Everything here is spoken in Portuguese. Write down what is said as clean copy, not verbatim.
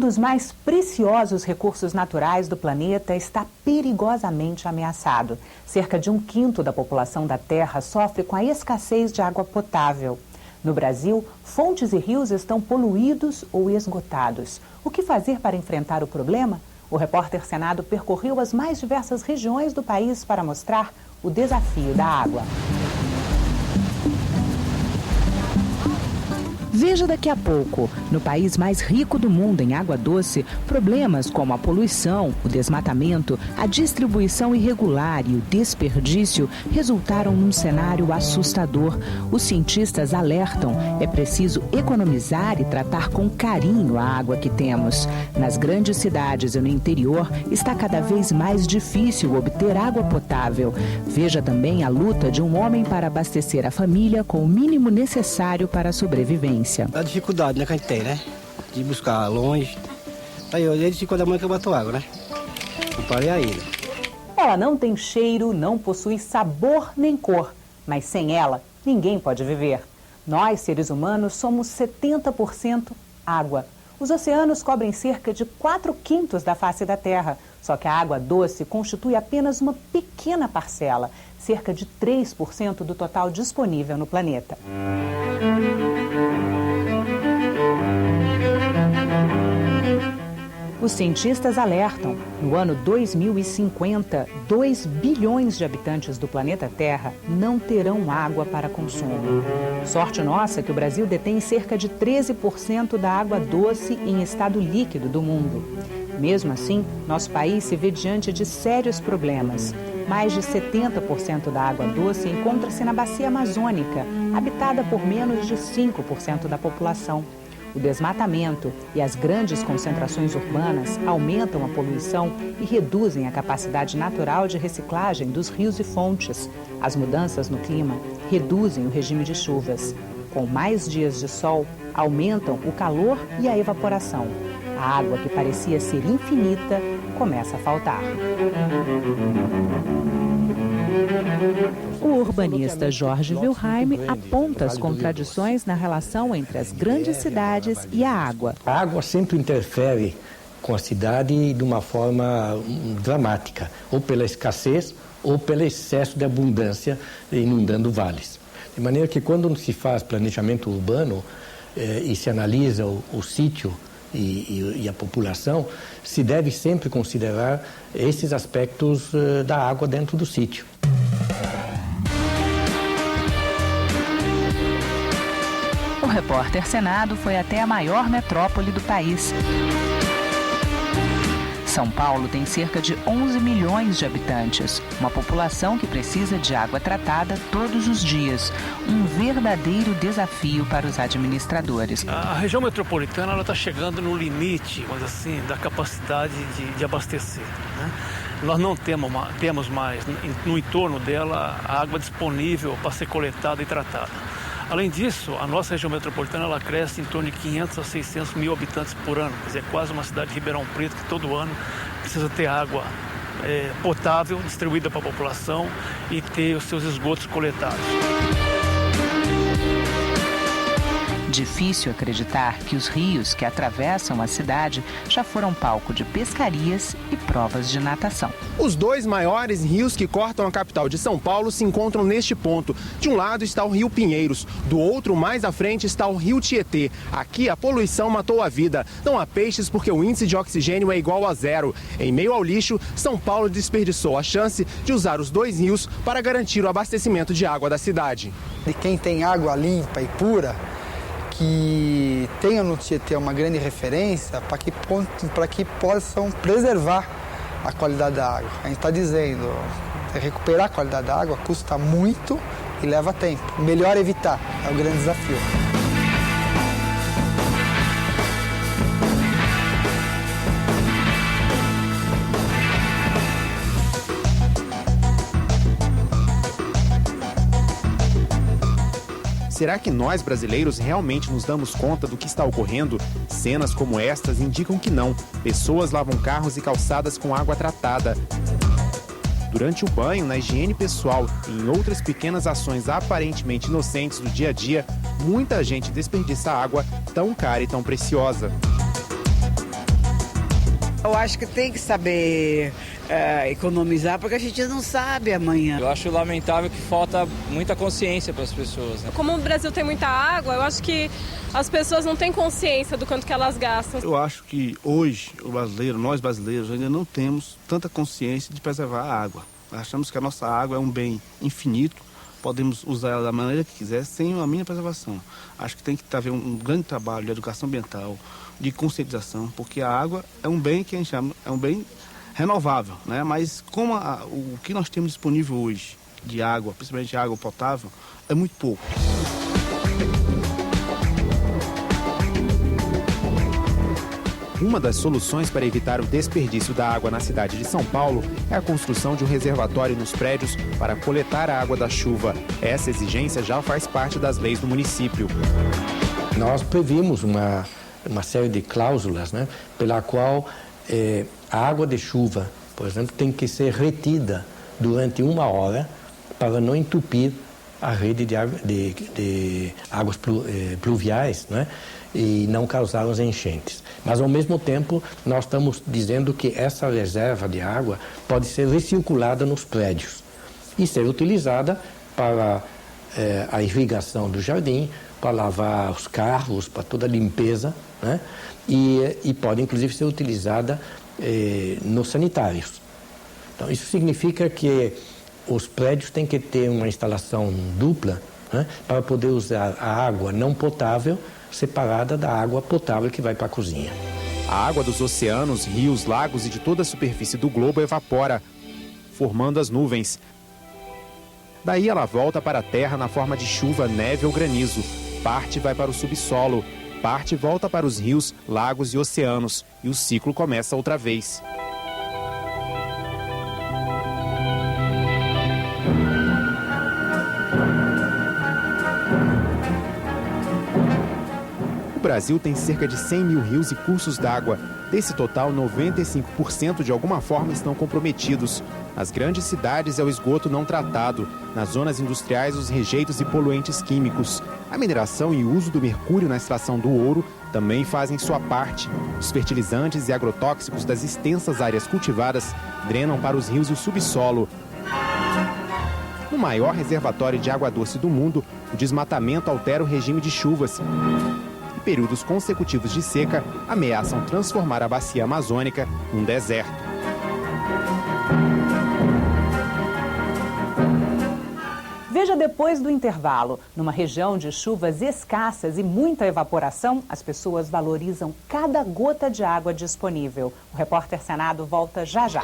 dos mais preciosos recursos naturais do planeta está perigosamente ameaçado. Cerca de 1/5 da população da Terra sofre com a escassez de água potável. No Brasil, fontes e rios estão poluídos ou esgotados. O que fazer para enfrentar o problema? O repórter Senado percorreu as mais diversas regiões do país para mostrar o desafio da água. Veja daqui a pouco, no país mais rico do mundo em água doce, problemas como a poluição, o desmatamento, a distribuição irregular e o desperdício resultaram num cenário assustador. Os cientistas alertam, é preciso economizar e tratar com carinho a água que temos. Nas grandes cidades e no interior, está cada vez mais difícil obter água potável. Veja também a luta de um homem para abastecer a família com o mínimo necessário para a sobrevivência. A dificuldade, né, que a gente tem, né? De buscar longe. Aí, desde 5 da manhã que eu boto água, né? Não parei ainda. Ela não tem cheiro, não possui sabor nem cor. Mas sem ela, ninguém pode viver. Nós, seres humanos, somos 70% água. Os oceanos cobrem cerca de 4/5 da face da Terra. Só que a água doce constitui apenas uma pequena parcela, cerca de 3% do total disponível no planeta. Os cientistas alertam, no ano 2050, 2 bilhões de habitantes do planeta Terra não terão água para consumo. Sorte nossa que o Brasil detém cerca de 13% da água doce em estado líquido do mundo. Mesmo assim, nosso país se vê diante de sérios problemas. Mais de 70% da água doce encontra-se na bacia amazônica, habitada por menos de 5% da população. O desmatamento e as grandes concentrações urbanas aumentam a poluição e reduzem a capacidade natural de reciclagem dos rios e fontes. As mudanças no clima reduzem o regime de chuvas. Com mais dias de sol, aumentam o calor e a evaporação. A água que parecia ser infinita começa a faltar. O urbanista Jorge Wilhelm aponta as contradições na relação entre as grandes cidades e a água. A água sempre interfere com a cidade de uma forma dramática, ou pela escassez ou pelo excesso de abundância inundando vales. De maneira que quando se faz planejamento urbano e se analisa o sítio e a população, se deve sempre considerar esses aspectos da água dentro do sítio. O repórter Senado foi até a maior metrópole do país. São Paulo tem cerca de 11 milhões de habitantes, uma população que precisa de água tratada todos os dias, um verdadeiro desafio para os administradores. A região metropolitana está chegando no limite, mas assim, da capacidade de abastecer, né? Nós não temos mais no entorno dela a água disponível para ser coletada e tratada. Além disso, a nossa região metropolitana ela cresce em torno de 500 a 600 mil habitantes por ano. Quer dizer, é quase uma cidade de Ribeirão Preto que todo ano precisa ter água potável distribuída para a população e ter os seus esgotos coletados. Difícil acreditar que os rios que atravessam a cidade já foram palco de pescarias e provas de natação. Os dois maiores rios que cortam a capital de São Paulo se encontram neste ponto. De um lado está o Rio Pinheiros, do outro, mais à frente, está o Rio Tietê. Aqui a poluição matou a vida. Não há peixes porque o índice de oxigênio é igual a 0. Em meio ao lixo, São Paulo desperdiçou a chance de usar os dois rios para garantir o abastecimento de água da cidade. De quem tem água limpa e pura, que tenha no Tietê uma grande referência para que possam preservar a qualidade da água. A gente está dizendo, recuperar a qualidade da água custa muito e leva tempo. Melhor evitar, é o grande desafio. Será que nós, brasileiros, realmente nos damos conta do que está ocorrendo? Cenas como estas indicam que não. Pessoas lavam carros e calçadas com água tratada. Durante o banho, na higiene pessoal e em outras pequenas ações aparentemente inocentes do dia a dia, muita gente desperdiça água tão cara e tão preciosa. Eu acho que tem que saber economizar, porque a gente não sabe amanhã. Eu acho lamentável que falta muita consciência para as pessoas, né? Como o Brasil tem muita água, eu acho que as pessoas não têm consciência do quanto que elas gastam. Eu acho que hoje, nós brasileiros, ainda não temos tanta consciência de preservar a água. Achamos que a nossa água é um bem infinito, podemos usar ela da maneira que quiser, sem a mínima preservação. Acho que tem que haver um grande trabalho de educação ambiental, de conscientização, porque a água é um bem que a gente chama, é um bem renovável, né? Mas como o que nós temos disponível hoje de água, principalmente água potável, é muito pouco. Uma das soluções para evitar o desperdício da água na cidade de São Paulo é a construção de um reservatório nos prédios para coletar a água da chuva. Essa exigência já faz parte das leis do município. Nós previmos uma série de cláusulas, né, pela qual a água de chuva, por exemplo, tem que ser retida durante 1 hora para não entupir a rede de águas pluviais, né, e não causar as enchentes. Mas, ao mesmo tempo, nós estamos dizendo que essa reserva de água pode ser recirculada nos prédios e ser utilizada para a irrigação do jardim, para lavar os carros, para toda a limpeza, né? E pode, inclusive, ser utilizada nos sanitários. Então, isso significa que os prédios têm que ter uma instalação dupla, né, para poder usar a água não potável separada da água potável que vai para a cozinha. A água dos oceanos, rios, lagos e de toda a superfície do globo evapora, formando as nuvens. Daí ela volta para a terra na forma de chuva, neve ou granizo. Parte vai para o subsolo, parte volta para os rios, lagos e oceanos. E o ciclo começa outra vez. O Brasil tem cerca de 100 mil rios e cursos d'água. Desse total, 95% de alguma forma estão comprometidos. Nas grandes cidades é o esgoto não tratado. Nas zonas industriais, os rejeitos e poluentes químicos. A mineração e o uso do mercúrio na extração do ouro também fazem sua parte. Os fertilizantes e agrotóxicos das extensas áreas cultivadas drenam para os rios e o subsolo. No maior reservatório de água doce do mundo, o desmatamento altera o regime de chuvas. Períodos consecutivos de seca ameaçam transformar a bacia amazônica num deserto. Veja depois do intervalo. Numa região de chuvas escassas e muita evaporação, as pessoas valorizam cada gota de água disponível. O repórter Senado volta já já.